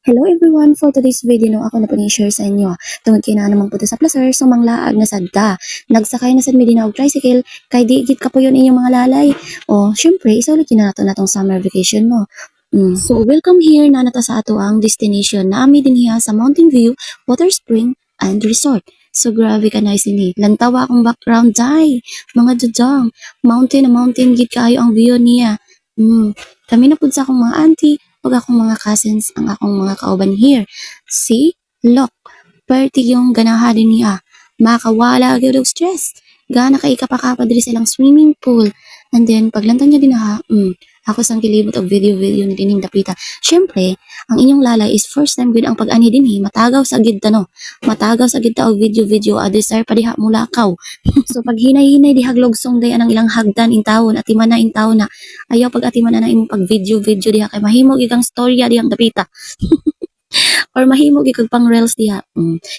Hello everyone! For today's video no, ako na po ni-share sa inyo. Tungod kay na naman po sa placer, so manglaag na sadda. Nagsakay na sad mi din og tricycle, kay di gid ka po yun inyong mga lalay. O, syempre, isulit yun na natong summer vacation no. So, welcome here na nata sa ato ang destination na ami din hiya sa Mountain View, Water Spring, and Resort. So, grabe ka nice ini. Lantawa akong background, day. Mga judjang, mountain na mountain, gid kayo ang view niya. Kami na po sa akong mga auntie, ug akong mga cousins ang akong mga kauban here. Si Lok, perti yung ganaha din niya. Makawala gyud og stress. Gana kay kapakapa diri silang swimming pool. And then paglantang niya din ha, ako sang kilibot og video ni dining dapita. Syempre, ang inyong lalay is first time gud ang pag-ani dinhi, matagaw sa gid ta no. Matagaw sa gid ta og video, a desire pa diha mulakaw. So pag hinay-hinay di haglogsong day anang ilang hagdan in taon at imana in taon na ayaw pag atiman na imong pag video diha kay mahimo gyud ang storya dihang dapita. Or mahimo gyud kag pang reels diha.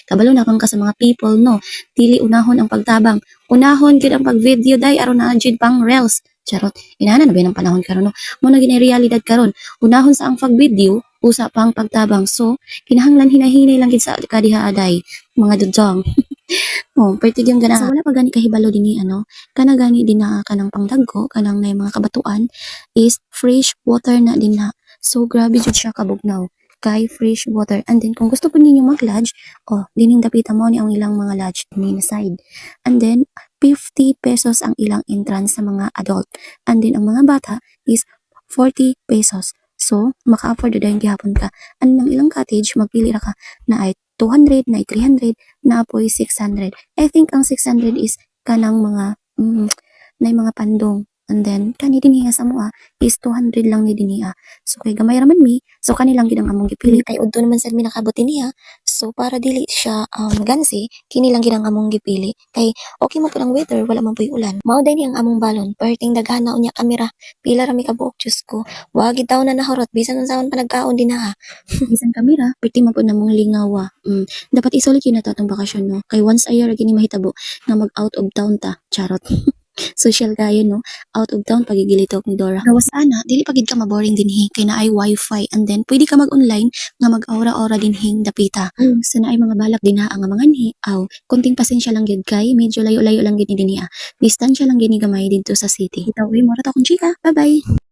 Kabalo na kang ka sa mga people no. Dili unahon ang pagtabang. Unahon gyud ang pag video day aron na jud pang reels. Charot. Inana na ba ng panahon karon no. Mo na ginay realidad karon. Unahon sa ang pag video usa pang pagtabang. So kinahanglan hinahinay lang gid sa kadiha aday mga dudjong. Oh, pwede yung gana. So, wala pa gani kahibalo din ni ano, kana gani din na kanang pangdagko, kanang na mga kabatuan is fresh water na din na. So, grabe jud siya kabugnaw kay fresh water. And then, kung gusto po ninyo mag-lodge, dining dapita mo ni ang ilang mga lodge din na side. And then, 50 pesos ang ilang entrance sa mga adult. And then, ang mga bata is 40 pesos. So, maka-afford na dahil gihapon ka. And ng ilang cottage, magpili ra ka na ay 200, na ay 300, na apoy 600. I think ang 600 is kanang mga na mga pandong. And then kani din hiya sa mua is 200 lang ni dinhiya. So kay gamay raman mi, so kanilang gid ang among gipili. Kay udto naman sad mi nakabuti niya. So para dili siya gansi, kini lang gid ang among gipili. Kay okay mo pud ang weather, wala man puy ulan. Mao day ni ang among balon, perting daghana unya kamera. Pila ra mi ka buok Diyos ko. Wa gid taw na nahurot bisan unsaon pa nagkaon din na. Bisan kamera, perting man pud namong lingawa. Dapat isulit yun na to itong bakasyon, no? Kay once a year, gini mahitabo na mag-out of town ta. Charot. Social kayo, no? Out of town, pagigilitok ni Dora. Gawas ana, dili pagid ka maboring din hi. Kay na ay wifi. And then, pwede ka mag-online nga mag-aura-aura din hing dapita. Sana ay mga balak din ha ang mga ni. Kunting pasensya lang gid kay. Medyo layo-layo lang gid ni din ha. Distansya lang gini gamay dito sa city. Itaw, mura ta kong chika. Bye-bye.